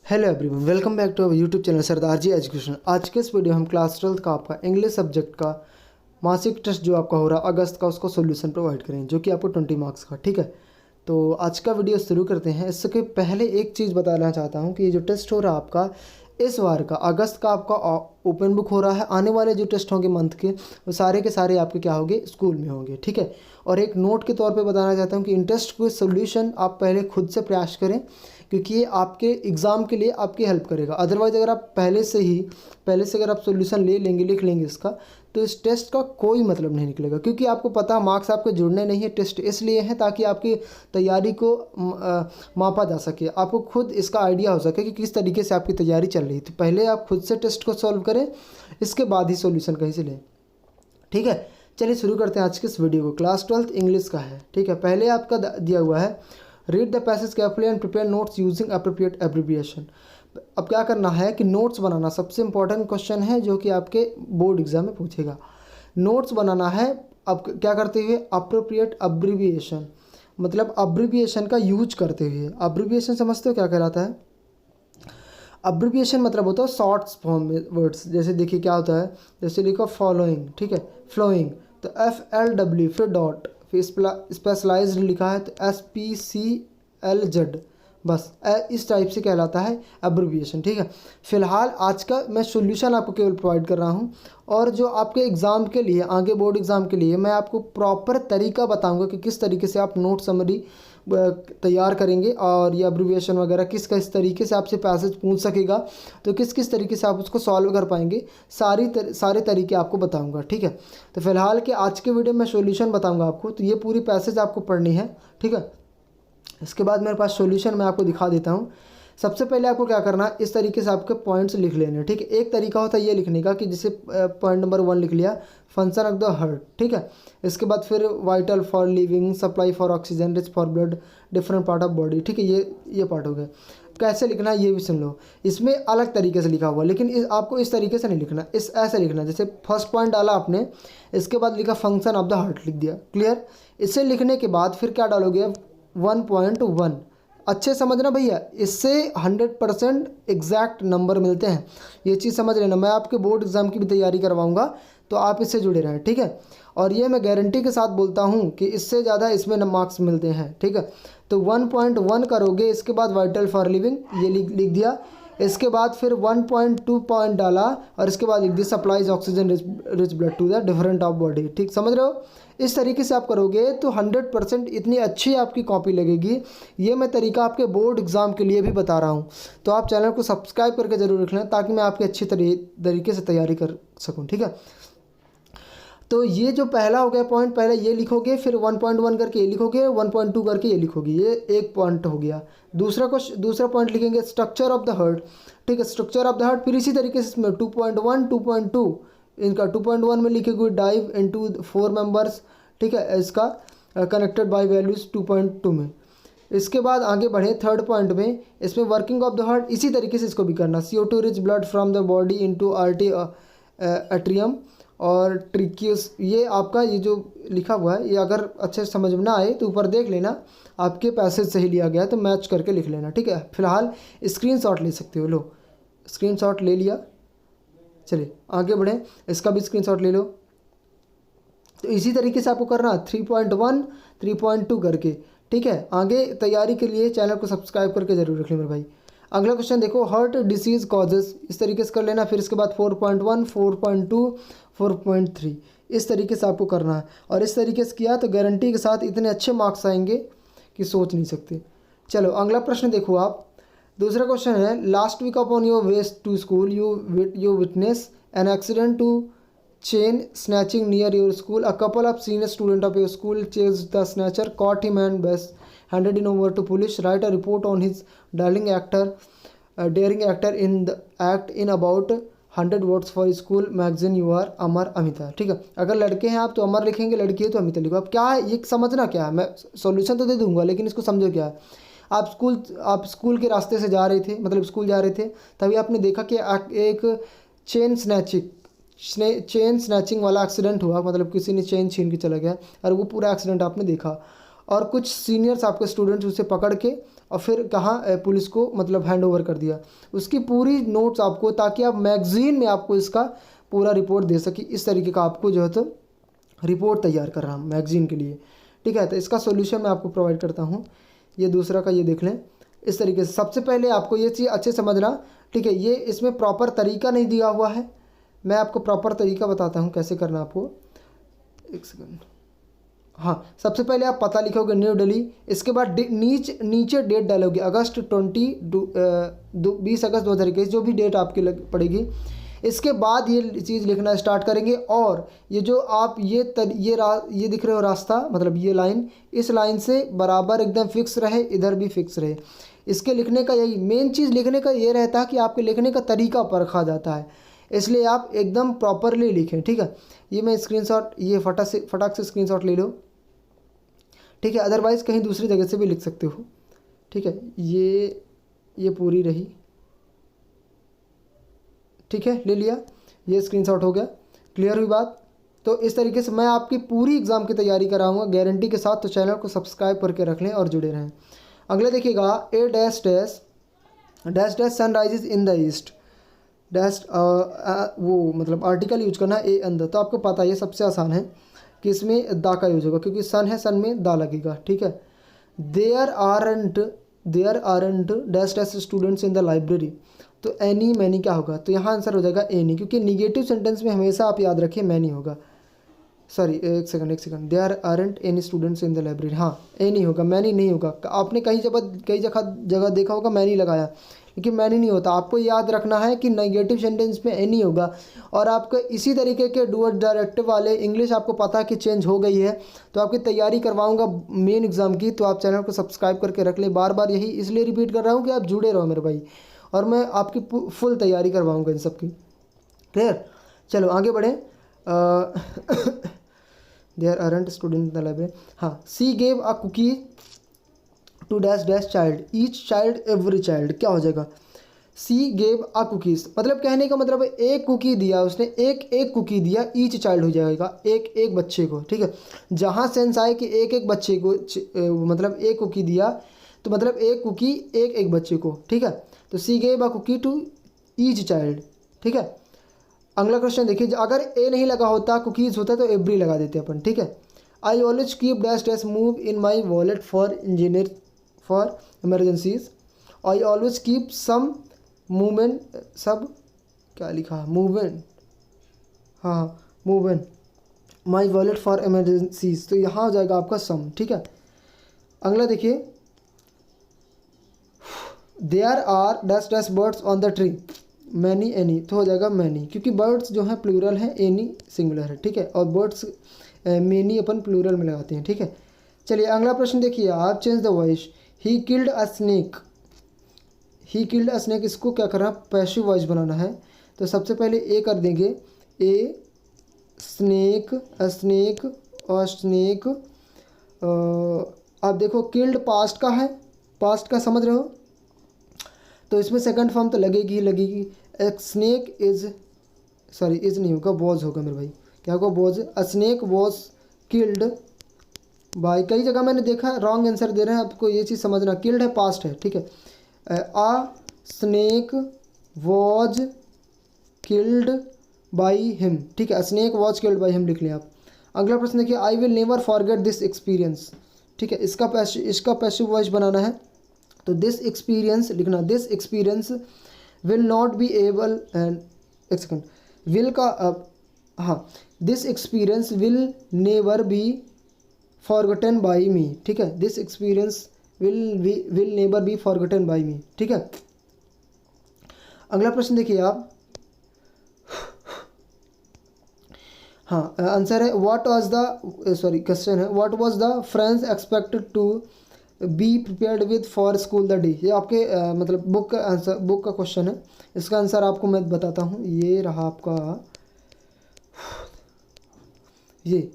Hello everyone, welcome back to our YouTube channel Sardar ji education. आज के इस वीडियो हम क्लास 12 का आपका इंग्लिश सब्जेक्ट का मासिक टेस्ट जो आपका हो रहा है अगस्त का, उसको सॉल्यूशन प्रोवाइड करेंगे, जो कि आपको 20 मार्क्स का। ठीक है, तो आज का वीडियो शुरू करते हैं। इसके पहले एक चीज़ बताना चाहता हूँ कि ये जो टेस्ट हो रहा है आपका इस बार का अगस्त का, आपका ओपन बुक हो रहा है। आने वाले जो टेस्ट होंगे मंथ के, वो सारे के सारे आपके क्या होंगे, स्कूल में होंगे। ठीक है, और एक नोट के तौर पे बताना चाहता हूँ कि इन टेस्ट को सोल्यूशन आप पहले खुद से प्रयास करें, क्योंकि ये आपके एग्ज़ाम के लिए आपकी हेल्प करेगा। अदरवाइज़ अगर आप पहले से अगर आप सोल्यूशन ले लेंगे, लिख लेंगे इसका, तो इस टेस्ट का कोई मतलब नहीं निकलेगा, क्योंकि आपको पता मार्क्स आपके जुड़ने नहीं है। टेस्ट इसलिए हैं ताकि आपकी तैयारी को मापा जा सके, आपको खुद इसका आइडिया हो सके कि किस तरीके से आपकी तैयारी चल रही है। तो पहले आप खुद से टेस्ट को सॉल्व करें, इसके बाद ही सॉल्यूशन कहीं से लें। ठीक है, चलिए शुरू करते हैं आज के इस वीडियो को। क्लास 12 इंग्लिश का है। ठीक है, पहले आपका दिया हुआ है read the passage carefully and prepare notes using appropriate abbreviation. अब क्या करना है कि नोट्स बनाना सबसे इंपॉर्टेंट क्वेश्चन है, जो कि आपके बोर्ड एग्जाम में पूछेगा। नोट्स बनाना है, अब क्या करते हुए, अप्रोप्रिएट अब्रिविएशन, मतलब अब्रिविएशन का यूज करते हुए। अब्रिविएशन समझते हो क्या कहलाता है? अब्रिविएशन मतलब होता है शॉर्ट्स फॉर्म में वर्ड्स। जैसे देखिए क्या होता है, जैसे लिखो फॉलोइंग, ठीक है, फ्लोइंग, तो FLW, फिर डॉट, फिर स्पेशलाइज्ड लिखा है तो SPCLZ, बस इस टाइप से कहलाता है अब्रिविएशन। ठीक है, फिलहाल आज का मैं सॉल्यूशन आपको केवल प्रोवाइड कर रहा हूं, और जो आपके एग्ज़ाम के लिए, आगे बोर्ड एग्ज़ाम के लिए, मैं आपको प्रॉपर तरीका बताऊंगा कि किस तरीके से आप नोट समरी तैयार करेंगे, और ये अब्रिविएशन वगैरह किस तरीके से आपसे पैसेज पूछ सकेगा, तो किस तरीके से आप उसको सॉल्व कर पाएंगे, सारे तरीके आपको बताऊंगा। ठीक है, तो फिलहाल के आज के वीडियो में सॉल्यूशन बताऊंगा आपको, तो ये पूरी पैसेज आपको पढ़नी है। ठीक है, इसके बाद मेरे पास सॉल्यूशन मैं आपको दिखा देता हूँ। सबसे पहले आपको क्या करना है, इस तरीके से आपके पॉइंट्स लिख लेने। ठीक है, एक तरीका होता है ये लिखने का कि जैसे पॉइंट नंबर 1 लिख लिया, फंक्शन ऑफ द हार्ट। ठीक है, इसके बाद फिर vital for living, supply for oxygen, rich for blood, different part of body. ठीक है, ये पार्ट हो गया। कैसे लिखना है ये भी सुन लो, इसमें अलग तरीके से लिखा हुआ, लेकिन आपको इस तरीके से नहीं लिखना, ऐसे लिखना। जैसे फर्स्ट पॉइंट डाला आपने, इसके बाद लिखा फंक्शन ऑफ द हार्ट, लिख दिया। क्लियर? इसे लिखने के बाद फिर क्या डालोगे, 1.1। अच्छे समझना भैया, इससे 100% एग्जैक्ट नंबर मिलते हैं, ये चीज़ समझ लेना। मैं आपके बोर्ड एग्जाम की भी तैयारी करवाऊंगा, तो आप इससे जुड़े रहें। ठीक है, और ये मैं गारंटी के साथ बोलता हूँ कि इससे ज़्यादा इसमें मार्क्स मिलते हैं। ठीक है, तो 1.1 करोगे, इसके बाद वाइटल फॉर लिविंग ये लिख दिया, इसके बाद फिर 1.2 पॉइंट डाला, और इसके बाद लिख दिया supplies oxygen rich blood to the different of body. ठीक, समझ रहे हो? इस तरीके से आप करोगे तो 100% इतनी अच्छी आपकी कॉपी लगेगी। ये मैं तरीका आपके बोर्ड एग्जाम के लिए भी बता रहा हूँ, तो आप चैनल को सब्सक्राइब करके ज़रूर रख लें, ताकि मैं आपकी अच्छी तरीके से तैयारी कर सकूँ। ठीक है, तो ये जो पहला हो गया पॉइंट, पहले ये लिखोगे, फिर 1.1 करके ये लिखोगे, 1.2 करके ये लिखोगे, ये एक पॉइंट हो गया। दूसरा पॉइंट लिखेंगे स्ट्रक्चर ऑफ द हार्ट। ठीक है, स्ट्रक्चर ऑफ द हार्ट, फिर इसी तरीके से इसमें 2.1, 2.2, इनका 2.1 में लिखेंगे डाइव इनटू 4 मेंबर्स। ठीक है, इसका कनेक्टेड बाय वैल्यूज 2.2 में। इसके बाद आगे बढ़े थर्ड पॉइंट में, इसमें वर्किंग ऑफ द हार्ट, इसी तरीके से इसको भी करना, CO2 rich blood from the body into आर्टी एट्रियम और ट्रिक्यूस। ये आपका ये जो लिखा हुआ है, ये अगर अच्छे से समझ में ना आए तो ऊपर देख लेना, आपके पैसेज सही लिया गया है तो मैच करके लिख लेना। ठीक है, फिलहाल स्क्रीनशॉट ले सकते हो, लो स्क्रीनशॉट ले लिया। चलिए आगे बढ़ें, इसका भी स्क्रीनशॉट ले लो। तो इसी तरीके से आपको करना 3.1, 3.2 करके। ठीक है, आगे तैयारी के लिए चैनल को सब्सक्राइब करके जरूर रख लें मेरे भाई। अगला क्वेश्चन देखो, हार्ट डिसीज कॉजेस, इस तरीके से कर लेना। फिर इसके बाद 4.1, 4.2, 4.3, इस तरीके से आपको करना है, और इस तरीके से किया तो गारंटी के साथ इतने अच्छे मार्क्स आएंगे कि सोच नहीं सकते। चलो अगला प्रश्न देखो आप। दूसरा क्वेश्चन है, last week upon your way to school you witness an accident to chain snatching near your school. A couple of senior student of your school chased the snatcher, caught him and handed him over to police. Write a report on his daring actor in the act in about 100 words for school magazine. You are अमर अमिता। ठीक है, अगर लड़के हैं आप तो अमर लिखेंगे, लड़की है तो अमिता लिखो। अब क्या है ये समझना, क्या है, मैं सॉल्यूशन तो दे दूंगा, लेकिन इसको समझो क्या है। आप स्कूल के रास्ते से जा रहे थे, मतलब स्कूल जा रहे थे, तभी आपने देखा कि एक चेन स्नैचिंग वाला एक्सीडेंट हुआ, मतलब किसी ने चेन छीन के चला गया, और वो पूरा एक्सीडेंट आपने देखा, और कुछ सीनियर्स आपके स्टूडेंट्स उसे पकड़ के और फिर कहाँ पुलिस को मतलब हैंड ओवर कर दिया। उसकी पूरी नोट्स आपको, ताकि आप मैगजीन में आपको इसका पूरा रिपोर्ट दे सके, इस तरीके का आपको जो है तो रिपोर्ट तैयार कर रहा हूँ मैगजीन के लिए, ठीक है। तो इसका सोल्यूशन मैं आपको प्रोवाइड करता हूँ। ये दूसरा का ये देख लें इस तरीके से। सबसे पहले आपको ये चीज़ अच्छे समझना, ठीक है। ये इसमें प्रॉपर तरीका नहीं दिया हुआ है, मैं आपको प्रॉपर तरीका बताता हूँ कैसे करना आपको। एक सेकंड। हाँ, सबसे पहले आप पता लिखोगे न्यू दिल्ली, इसके बाद नीचे डेट डालोगे अगस्त 20 अगस्त 2021, जो भी डेट आपकी पड़ेगी। इसके बाद ये चीज़ लिखना स्टार्ट करेंगे, और ये जो आप ये दिख रहे हो रास्ता, मतलब ये लाइन, इस लाइन से बराबर एकदम फिक्स रहे, इधर भी फिक्स रहे। इसके लिखने का यही मेन चीज़ लिखने का ये रहता है कि आपके लिखने का तरीका परखा जाता है, इसलिए आप एकदम प्रॉपरली लिखें, ठीक है। ये मैं स्क्रीनशॉट, ये फटाक से स्क्रीनशॉट ले लो, ठीक है। अदरवाइज़ कहीं दूसरी जगह से भी लिख सकते हो, ठीक है। ये पूरी रही, ठीक है, ले लिया, ये स्क्रीनशॉट हो गया। क्लियर हुई बात? तो इस तरीके से मैं आपकी पूरी एग्ज़ाम की तैयारी कराऊंगा गारंटी के साथ, तो चैनल को सब्सक्राइब करके रख लें और जुड़े रहें। अगले देखिएगा, A dash dash dash dash sunrises in the east dash, वो मतलब आर्टिकल यूज करना ए अंदर। तो आपको पता है ये सबसे आसान है कि इसमें दा का यूज होगा, क्योंकि सन है, सन में दा लगेगा, ठीक है। There aren't dash dash students in the library, तो एनी मैनी क्या होगा, तो यहाँ आंसर हो जाएगा एनी, क्योंकि निगेटिव सेंटेंस में हमेशा आप याद रखिए मैनी होगा। सॉरी, एक second, there aren't any students in the library, हाँ एनी होगा, मैनी नहीं होगा। आपने कई जगह देखा होगा मैनी लगाया, लेकिन मैनी नहीं होता। आपको याद रखना है कि नेगेटिव सेंटेंस में एनी होगा। और आपको इसी तरीके के डूअर डायरेक्टिव वाले इंग्लिश आपको पता है कि चेंज हो गई है, तो आपकी तैयारी करवाऊंगा मेन एग्जाम की, तो आप चैनल को सब्सक्राइब करके रख लें। बार बार यही इसलिए रिपीट कर रहा हूँ कि आप जुड़े रहो मेरे भाई, और मैं आपकी फुल तैयारी करवाऊँगा इन सब की। क्लियर? चलो आगे बढ़ें। There aren't student in the library, हाँ। She gave a cookie to dash dash child, each child every child, क्या हो जाएगा, सी गेव अ कुकीज, मतलब कहने का मतलब है एक कुकी दिया उसने, एक कुकी दिया, ईच चाइल्ड हो जाएगा, एक बच्चे को, ठीक है। जहाँ सेंस आए कि एक बच्चे को, मतलब एक कुकी दिया, तो मतलब एक कुकी एक बच्चे को, ठीक है। तो she gave a cookie to each child, ठीक है। अगला क्वेश्चन देखिए, अगर ए नहीं लगा होता, कुकीज़ होता, तो एवरी लगा देते अपन, ठीक है। I always keep dash dash move in my wallet for emergencies, I always keep some movement, सब क्या लिखा, मूवमेंट, हाँ movement my wallet for emergencies, तो यहाँ हो जाएगा आपका सम, ठीक है। अगला देखिए, there are dash dash birds on the tree, many any, तो हो जाएगा मैनी, क्योंकि बर्ड्स जो हैं प्लूरल है, एनी सिंगुलर है, ठीक है। और बर्ड्स मैनी अपन प्लूरल में लगाते हैं, ठीक है। चलिए अगला प्रश्न देखिए आप, change the voice. He killed a snake, he killed a snake, इसको क्या करना, पैसिव वॉइस बनाना है। तो सबसे पहले ए कर देंगे, ए स्नेक, अ स्नेक, और स्नेक। आप देखो किल्ड पास्ट का है, पास्ट का समझ रहे हो, तो इसमें सेकंड फॉर्म तो लगेगी ही लगेगी। एक स्नेक इज, सॉरी इज नहीं होगा, वॉज होगा मेरे भाई, क्या होगा, was. A snake was killed by, कई जगह मैंने देखा रॉन्ग आंसर दे रहे हैं, आपको ये चीज़ समझना, किल्ड है पास्ट है, ठीक है। A snake was killed by him, ठीक है। Snake was killed by him लिख लें आप। अगला प्रश्न देखिए, I will never forget this experience, ठीक है। इसका पैसिव वॉइस बनाना है, तो दिस एक्सपीरियंस लिखना, this experience will not be able, and एक सेकंड, विल का हाँ, this experience will never be forgotten by me, ठीक है। This experience will never be forgotten by me, ठीक है। अगला प्रश्न देखिए आप, हाँ आंसर है, what was the, sorry question है, what was the friends expected to be prepared with for school the day, ये आपके मतलब बुक का आंसर, बुक का क्वेश्चन है। इसका आंसर आपको मैं बताता हूँ, ये रहा आपका, ये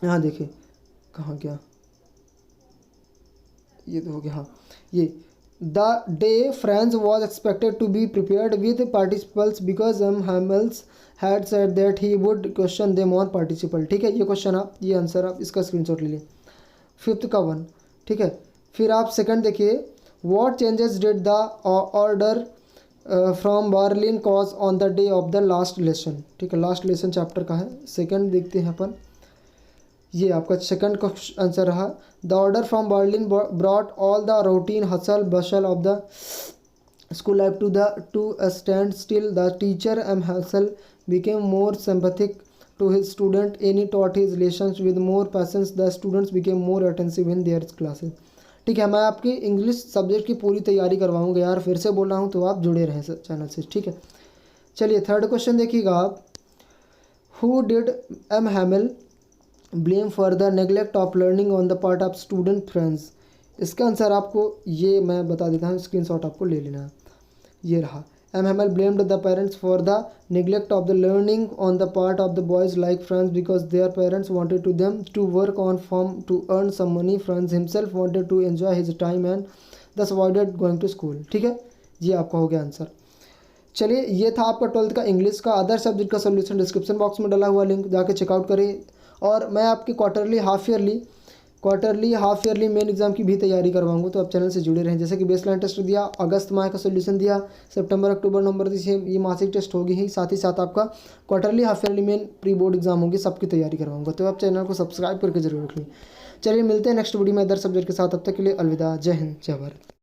यहाँ देखिए कहाँ गया, ये तो हो गया, हाँ ये, the day friends was expected to be prepared with participles because Hamel's had said that he would question them on participle, ठीक है। ये क्वेश्चन आप, ये आंसर आप इसका स्क्रीनशॉट ले लें, फिफ्थ का वन, ठीक है। फिर आप सेकंड देखिए, what changes did the order from Berlin cause on the day of the last lesson. ठीक है, लास्ट लेसन चैप्टर का है, सेकंड देखते हैं अपन। ये आपका सेकंड का आंसर रहा। The order from Berlin brought all the routine hustle bustle of the school life to a standstill. The teacher M hustle became more sympathetic to his student and he taught his lessons with more patience. The students became more attentive in their classes। ठीक है, मैं आपकी English subject की पूरी तैयारी करवाऊंगा यार, फिर से बोल रहा हूँ, तो आप जुड़े रहें चैनल से। ठीक है, चलिए थर्ड क्वेश्चन देखिएगा आप। Who did M Hamel blame for the neglect of learning on the part of student friends. इसका आंसर आपको ये मैं बता देता हूँ, स्क्रीनशॉट आपको ले लेना है। ये रहा। M. Hamel blamed the parents for the neglect of the learning on the part of the boys like Franz because their parents wanted them to work on farm to earn some money. Franz himself wanted to enjoy his time and thus avoided going to school। ठीक है, ये आपका हो गया answer. चलिए, ये था आपका 12th का इंग्लिश का। अदर सब्जेक्ट का सोल्यूशन डिस्क्रिप्शन बॉक्स में डाला हुआ लिंक, जाके चेकआउट करें। और मैं आपकी quarterly half yearly main exam की भी तैयारी करवाऊंगा, तो आप चैनल से जुड़े रहें। जैसे कि बेसलाइन टेस्ट दिया, अगस्त माह का सोल्यूशन दिया, सितंबर अक्टूबर नवंबर ये मासिक टेस्ट होगी ही, साथ ही साथ आपका quarterly half yearly main pre board exam होगी, सबकी तैयारी करवाऊंगा। तो आप चैनल को सब्सक्राइब करके जरूर रख लें। चलिए मिलते हैं नेक्स्ट वीडियो में अदर सब्जेक्ट के साथ, तब तक के लिए अलविदा। जय हिंद, जय भारत।